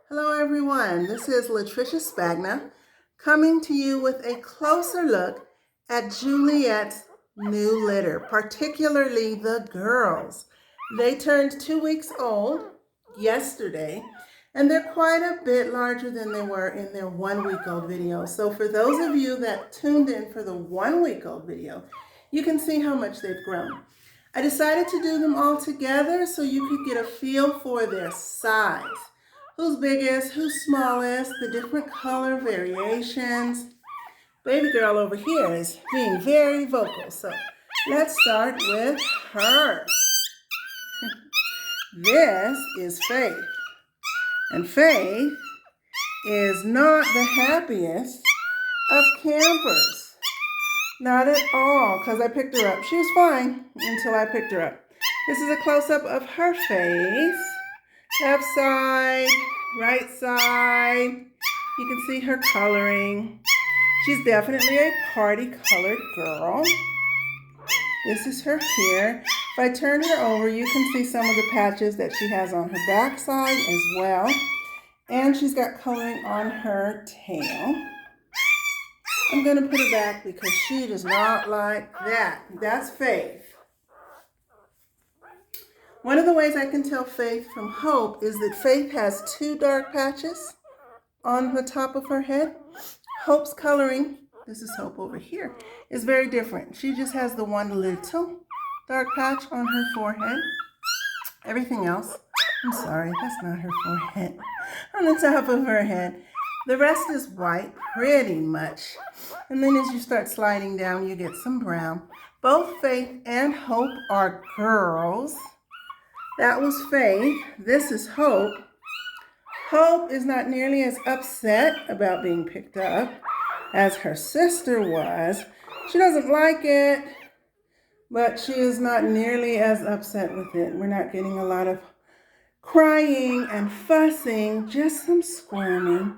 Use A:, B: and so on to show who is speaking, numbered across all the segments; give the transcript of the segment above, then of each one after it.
A: Hello everyone, this is Latricia Spagna coming to you with a closer look at Juliette's new litter, particularly the girls. They turned 2 weeks old yesterday and they're quite a bit larger than they were in their 1 week old video. So for those of you that tuned in for the 1 week old video, you can see how much they've grown. I decided to do them all together so you could get a feel for their size. Who's biggest, who's smallest, the different color variations. Baby girl over here is being very vocal, so let's start with her. This is Faith, and Faith is not the happiest of campers. Not at all, because I picked her up. She was fine until I picked her up. This is a close-up of her face. Left side, right side. You can see her coloring. She's definitely a party-colored girl. This is her hair. If I turn her over, you can see some of the patches that she has on her backside as well. And she's got coloring on her tail. I'm going to put her back because she does not like that. That's Faith. One of the ways I can tell Faith from Hope is that Faith has 2 dark patches on the top of her head. Hope's coloring, this is Hope over here, is very different. She just has the one little dark patch on her forehead. Everything else, I'm sorry, that's not her forehead, on the top of her head. The rest is white, pretty much. And then as you start sliding down, you get some brown. Both Faith and Hope are girls. That was Faith. This is Hope. Hope is not nearly as upset about being picked up as her sister was. She doesn't like it, but she is not nearly as upset with it. We're not getting a lot of crying and fussing, just some squirming.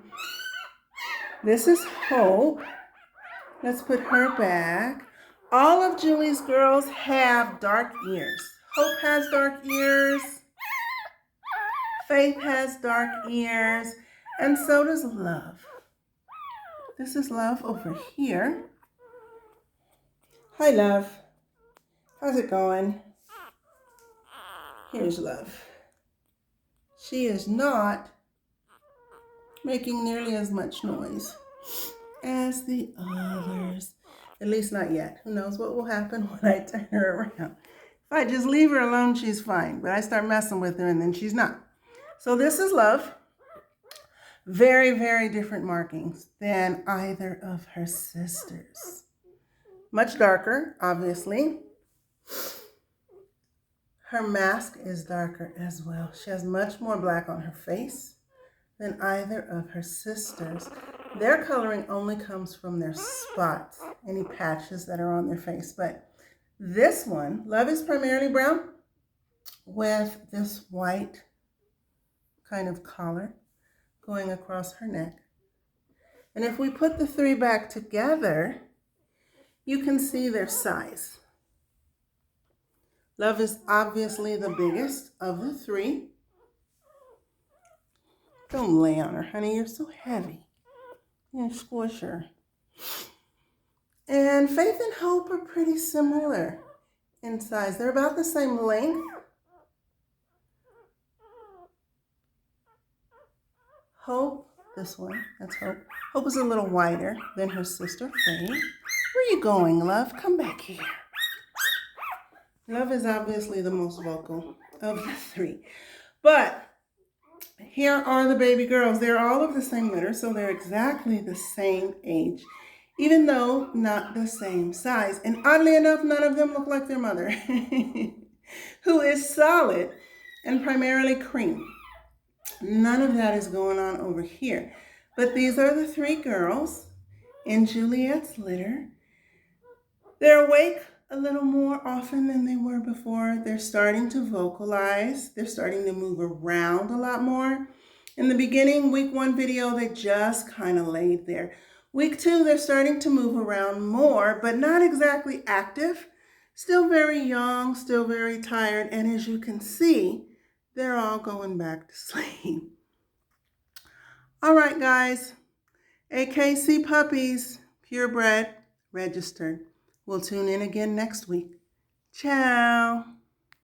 A: This is Hope. Let's put her back. All of Julie's girls have dark ears. Hope has dark ears. Faith has dark ears. And so does Love. This is Love over here. Hi, Love. How's it going? Here's Love. She is not making nearly as much noise as the others. At least not yet. Who knows what will happen when I turn her around. If I just leave her alone, she's fine. But I start messing with her and then she's not. So this is Love. Very, very different markings than either of her sisters. Much darker, obviously. Her mask is darker as well. She has much more black on her face than either of her sisters. Their coloring only comes from their spots, any patches that are on their face. But this one, Love is primarily brown with this white kind of collar going across her neck. And if we put the 3 back together, you can see their size. Love is obviously the biggest of the 3. Don't lay on her, honey. You're so heavy. You squish her. And Faith and Hope are pretty similar in size. They're about the same length. Hope, this one, that's Hope. Hope is a little wider than her sister, Faith. Where are you going, Love? Come back here. Love is obviously the most vocal of the 3. But here are the baby girls. They're all of the same litter, so they're exactly the same age, even though not the same size. And oddly enough, none of them look like their mother, who is solid and primarily cream. None of that is going on over here. But these are the 3 girls in Juliette's litter. They're awake a little more often than they were before. They're starting to vocalize. They're starting to move around a lot more. In the beginning, week 1 video, they just kind of laid there. Week 2, they're starting to move around more, but not exactly active. Still very young, still very tired. And as you can see, they're all going back to sleep. All right, guys. AKC Puppies, purebred, registered. We'll tune in again next week. Ciao.